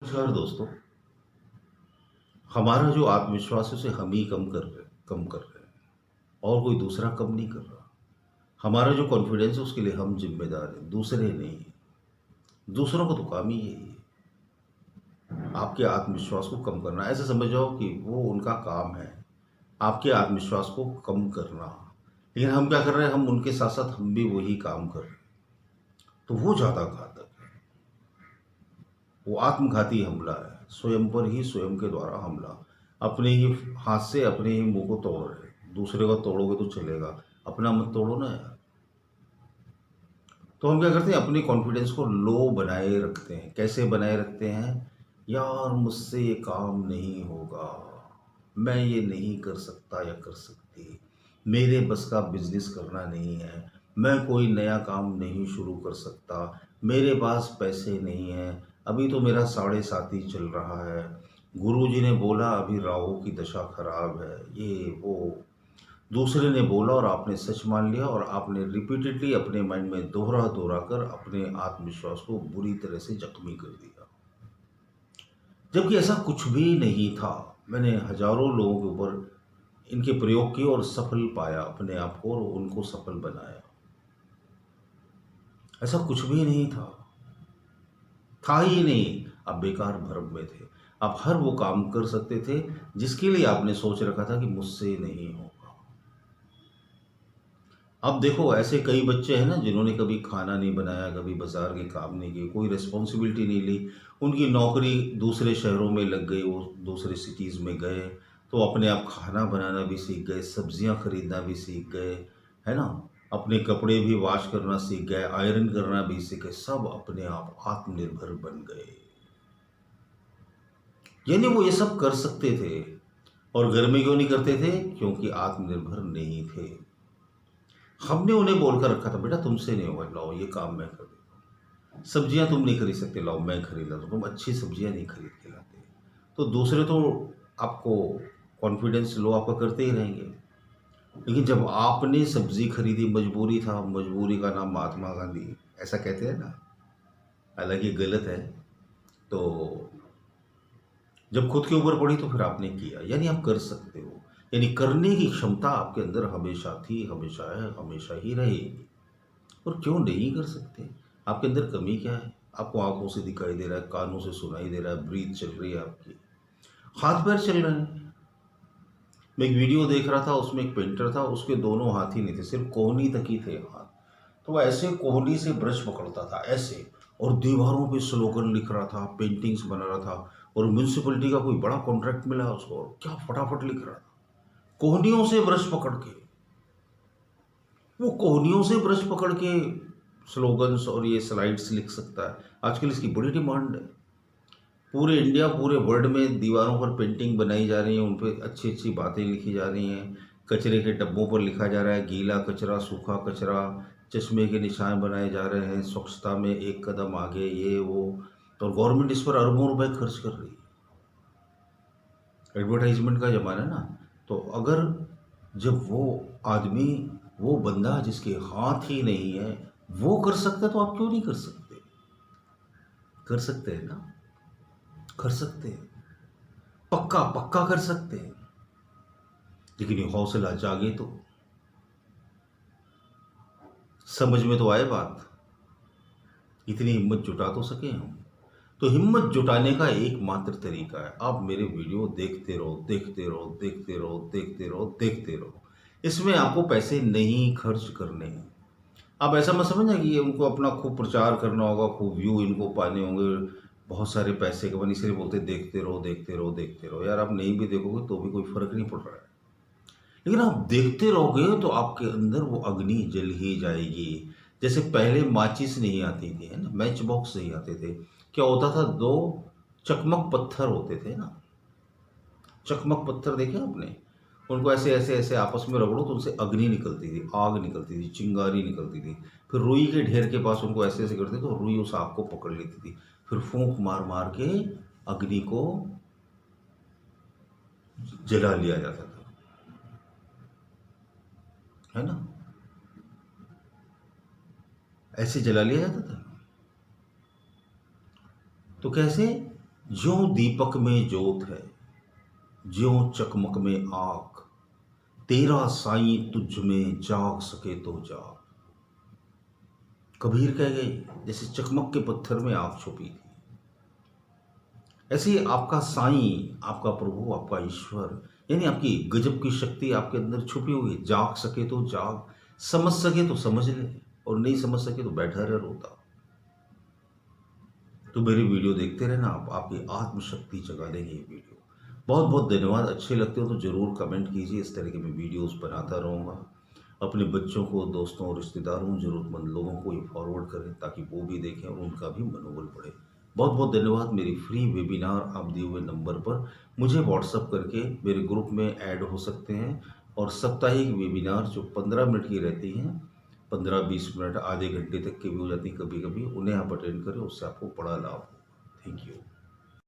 नमस्कार दोस्तों। हमारा जो आत्मविश्वास है उसे हम ही कम कर रहे हैं और कोई दूसरा कम नहीं कर रहा। हमारा जो कॉन्फिडेंस है उसके लिए हम जिम्मेदार हैं, दूसरे नहीं। दूसरों का तो काम ही यही है आपके आत्मविश्वास को कम करना। ऐसे समझ जाओ कि वो उनका काम है आपके आत्मविश्वास को कम करना। लेकिन हम क्या कर रहे हैं, हम उनके साथ साथ हम भी वही काम कर रहे हैं, तो वो ज़्यादा घातक है। वो आत्मघाती हमला है, स्वयं पर ही स्वयं के द्वारा हमला। अपने ही हाथ से अपने ही मुंह को तोड़ रहे हैं। दूसरे का तोड़ोगे तो चलेगा, अपना मत तोड़ो ना यार। तो हम क्या करते हैं, अपने कॉन्फिडेंस को लो बनाए रखते हैं। कैसे बनाए रखते हैं? यार मुझसे ये काम नहीं होगा, मैं ये नहीं कर सकता या कर सकती, मेरे बस का बिजनेस करना नहीं है, मैं कोई नया काम नहीं शुरू कर सकता, मेरे पास पैसे नहीं हैं, अभी तो मेरा 7.5 चल रहा है, गुरुजी ने बोला अभी राहु की दशा खराब है, ये वो। दूसरे ने बोला और आपने सच मान लिया और आपने रिपीटेडली अपने माइंड में दोहरा दोहरा कर अपने आत्मविश्वास को बुरी तरह से जख्मी कर दिया। जबकि ऐसा कुछ भी नहीं था। मैंने हजारों लोगों के ऊपर इनके प्रयोग किए और सफल पाया अपने आप को और उनको सफल बनाया। ऐसा कुछ भी नहीं था, था ही नहीं। आप बेकार भ्रम में थे। आप हर वो काम कर सकते थे जिसके लिए आपने सोच रखा था कि मुझसे नहीं होगा। अब देखो, ऐसे कई बच्चे हैं ना जिन्होंने कभी खाना नहीं बनाया, कभी बाजार के काम नहीं किए, कोई रिस्पॉन्सिबिलिटी नहीं ली। उनकी नौकरी दूसरे शहरों में लग गई, वो दूसरे सिटीज़ में गए तो अपने आप खाना बनाना भी सीख गए, सब्जियां खरीदना भी सीख गए, है ना। अपने कपड़े भी वॉश करना सीख गए, आयरन करना भी सीख गए, सब अपने आप आत्मनिर्भर बन गए। यानी वो ये सब कर सकते थे। और घर में क्यों नहीं करते थे? क्योंकि आत्मनिर्भर नहीं थे। हमने उन्हें बोलकर रखा था, बेटा तुमसे नहीं होगा, लाओ ये काम मैं कर देता हूँ। सब्जियां तुम नहीं खरीद सकते, लाओ मैं खरीद लाता हूँ। तुम अच्छी सब्जियां नहीं खरीद के लाते, तो दूसरे तो आपको कॉन्फिडेंस लो आपका करते ही रहेंगे। लेकिन जब आपने सब्जी खरीदी, मजबूरी था, मजबूरी का नाम महात्मा गांधी, ऐसा कहते हैं ना, हालांकि गलत है। तो जब खुद के ऊपर पड़ी तो फिर आपने किया, यानी आप कर सकते हो। यानी करने की क्षमता आपके अंदर हमेशा थी, हमेशा है, हमेशा ही रहेगी। और क्यों नहीं कर सकते? आपके अंदर कमी क्या है? आपको आंखों से दिखाई दे रहा है, कानों से सुनाई दे रहा है, ब्रीथ चल रही है आपकी, हाथ पैर चल रहे हैं। मैं एक वीडियो देख रहा था, उसमें एक पेंटर था, उसके दोनों हाथ ही नहीं थे, सिर्फ कोहनी तक ही थे हाथ। तो वो ऐसे कोहनी से ब्रश पकड़ता था ऐसे, और दीवारों पे स्लोगन लिख रहा था, पेंटिंग्स बना रहा था। और म्यूनसिपलिटी का कोई बड़ा कॉन्ट्रैक्ट मिला उसको, और क्या फटाफट लिख रहा था कोहनियों से ब्रश पकड़ के। वो कोहनियों से ब्रश पकड़ के स्लोगन्स और ये स्लाइड्स लिख सकता है। आजकल इसकी बड़ी डिमांड है। पूरे इंडिया, पूरे वर्ल्ड में दीवारों पर पेंटिंग बनाई जा रही है, उन पर अच्छी अच्छी बातें लिखी जा रही हैं। कचरे के डब्बों पर लिखा जा रहा है गीला कचरा, सूखा कचरा, चश्मे के निशान बनाए जा रहे हैं, स्वच्छता में एक कदम आगे, ये वो। और गवर्नमेंट इस पर अरबों रुपए खर्च कर रही है। एडवर्टाइजमेंट का ज़माना है ना। तो अगर जब वो आदमी, वो बंदा जिसके हाथ ही नहीं है, वो कर सकता है, तो आप क्यों नहीं कर सकते? कर सकते हैं ना, कर सकते हैं, पक्का पक्का कर सकते हैं। लेकिन ये हौसला जागे तो, समझ में तो आए बात, इतनी हिम्मत जुटा तो सके हम। तो हिम्मत जुटाने का एकमात्र तरीका है, आप मेरे वीडियो देखते रहो, देखते रहो, देखते रहो, देखते रहो, देखते रहो। इसमें आपको पैसे नहीं खर्च करने हैं। आप ऐसा मत समझना कि ये उनको अपना खूब प्रचार करना होगा, खूब व्यू इनको पाने होंगे, बहुत सारे पैसे कमाने, इसलिए बोलते देखते रहो, देखते रहो, देखते रहो। यार आप नहीं भी देखोगे तो भी कोई फर्क नहीं पड़ रहा है। लेकिन आप देखते रहोगे तो आपके अंदर वो अग्नि जल ही जाएगी। जैसे पहले माचिस नहीं आती थी, है ना, मैच बॉक्स नहीं आते थे। क्या होता था, दो चकमक पत्थर होते थे ना, चकमक पत्थर देखे आपने? उनको ऐसे ऐसे ऐसे आपस में रगड़ो तो उनसे अग्नि निकलती थी, आग निकलती थी, चिंगारी निकलती थी। फिर रुई के ढेर के पास उनको ऐसे ऐसे करते तो रुई उस आग को पकड़ लेती थी। फिर फूंक मार मार के अग्नि को जला लिया जाता था, है ना। ऐसे जला लिया जाता था। तो कैसे? ज्यों दीपक में ज्योत है, ज्यों चकमक में आग, तेरा साईं तुझ में जाग सके तो जाग। कबीर कह गए जैसे चकमक के पत्थर में आग छुपी थी, ऐसे ही आपका साईं, आपका प्रभु, आपका ईश्वर, यानी आपकी गजब की शक्ति आपके अंदर छुपी हुई है। जाग सके तो जाग, समझ सके तो समझ ले, और नहीं समझ सके तो बैठा रहे रोता। तो मेरी वीडियो देखते रहना, आप आपकी आत्मशक्ति जगा देंगे ये वीडियो। बहुत बहुत धन्यवाद। अच्छे लगते हो तो ज़रूर कमेंट कीजिए, इस तरह के मैं वीडियोस बनाता रहूँगा। अपने बच्चों को, दोस्तों, रिश्तेदारों, ज़रूरतमंद लोगों को ये फॉरवर्ड करें ताकि वो भी देखें और उनका भी मनोबल बढ़े। बहुत बहुत धन्यवाद। मेरी फ्री वेबिनार आप दिए हुए नंबर पर मुझे व्हाट्सअप करके मेरे ग्रुप में ऐड हो सकते हैं, और साप्ताहिक वेबिनार जो 15 मिनट की रहती हैं, 15-20 मिनट, आधे घंटे तक की भी हो जाती है कभी कभी, उन्हें आप अटेंड करें, उससे आपको बड़ा लाभ हो। Thank you.